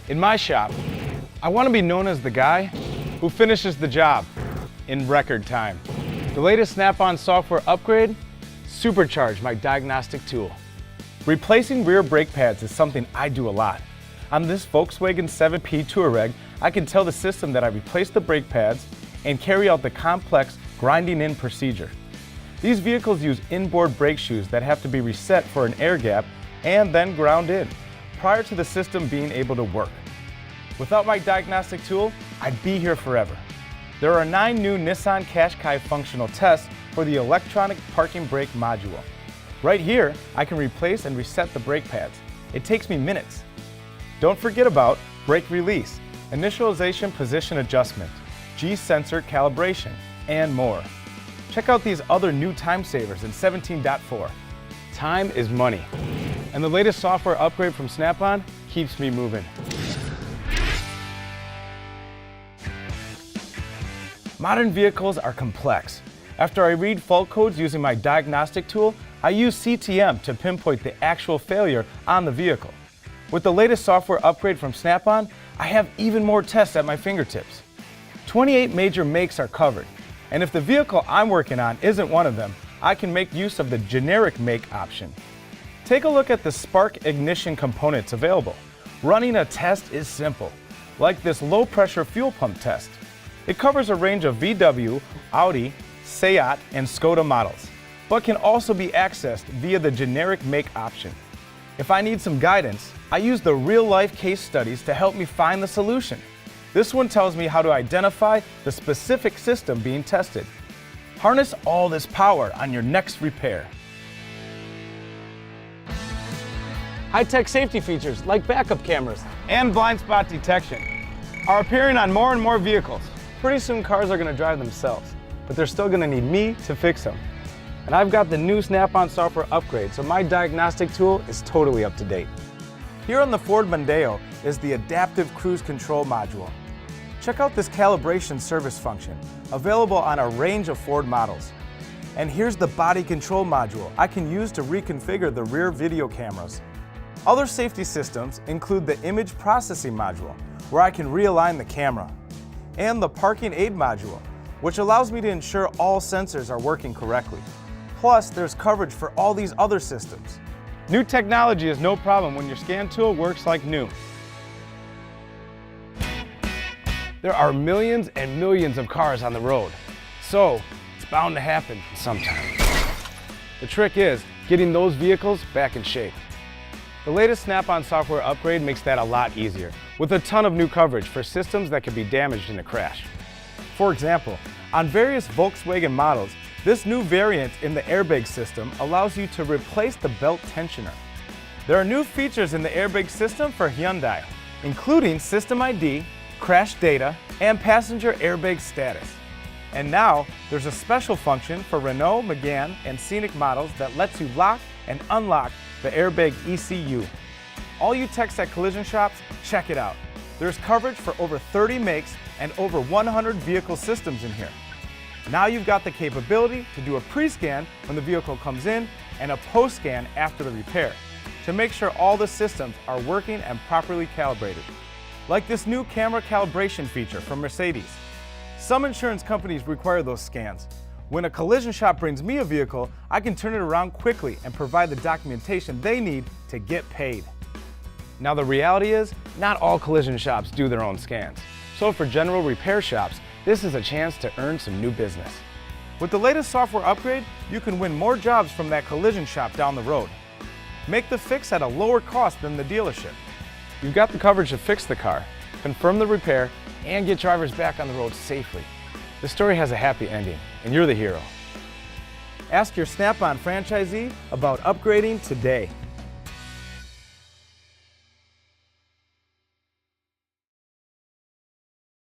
In my shop, I want to be known as the guy who finishes the job in record time. The latest SnapOn software upgrade supercharged my diagnostic tool. Replacing rear brake pads is something I do a lot. On this Volkswagen 7P Touareg, I can tell the system that I replaced the brake pads and carry out the complex grinding in procedure. These vehicles use inboard brake shoes that have to be reset for an air gap and then ground in, prior to the system being able to work. Without my diagnostic tool, I'd be here forever. There are 9 new Nissan Qashqai functional tests for the electronic parking brake module. Right here, I can replace and reset the brake pads. It takes me minutes. Don't forget about brake release, initialization position adjustment, G-sensor calibration, and more. Check out these other new time savers in 17.4. Time is money, and the latest software upgrade from SnapOn keeps me moving. Modern vehicles are complex. After I read fault codes using my diagnostic tool, I use CTM to pinpoint the actual failure on the vehicle. With the latest software upgrade from SnapOn, I have even more tests at my fingertips. 28 major makes are covered, and if the vehicle I'm working on isn't one of them, I can make use of the generic make option. Take a look at the spark ignition components available. Running a test is simple, like this low-pressure fuel pump test. It covers a range of VW, Audi, Seat, and Skoda models, but can also be accessed via the generic make option. If I need some guidance, I use the real-life case studies to help me find the solution. This one tells me how to identify the specific system being tested. Harness all this power on your next repair. High-tech safety features like backup cameras and blind spot detection are appearing on more and more vehicles. Pretty soon cars are going to drive themselves, but they're still going to need me to fix them. And I've got the new SnapOn software upgrade, so my diagnostic tool is totally up to date. Here on the Ford Mondeo is the Adaptive Cruise Control module. Check out this calibration service function, available on a range of Ford models. And here's the body control module I can use to reconfigure the rear video cameras. Other safety systems include the image processing module, where I can realign the camera, and the parking aid module, which allows me to ensure all sensors are working correctly. Plus, there's coverage for all these other systems. New technology is no problem when your scan tool works like new. There are millions and millions of cars on the road, so it's bound to happen sometime. The trick is getting those vehicles back in shape. The latest SnapOn software upgrade makes that a lot easier, with a ton of new coverage for systems that could be damaged in a crash. For example, on various Volkswagen models, this new variant in the airbag system allows you to replace the belt tensioner. There are new features in the airbag system for Hyundai, including System ID, crash data, and passenger airbag status. And now, there's a special function for Renault, Megane, and Scenic models that lets you lock and unlock the airbag ECU. All you techs at collision shops, check it out. There's coverage for over 30 makes and over 100 vehicle systems in here. Now you've got the capability to do a pre-scan when the vehicle comes in and a post-scan after the repair to make sure all the systems are working and properly calibrated. Like this new camera calibration feature from Mercedes. Some insurance companies require those scans. When a collision shop brings me a vehicle, I can turn it around quickly and provide the documentation they need to get paid. Now the reality is, not all collision shops do their own scans. So for general repair shops, this is a chance to earn some new business. With the latest software upgrade, you can win more jobs from that collision shop down the road. Make the fix at a lower cost than the dealership. You've got the coverage to fix the car, confirm the repair, and get drivers back on the road safely. The story has a happy ending, and you're the hero. Ask your SnapOn franchisee about upgrading today.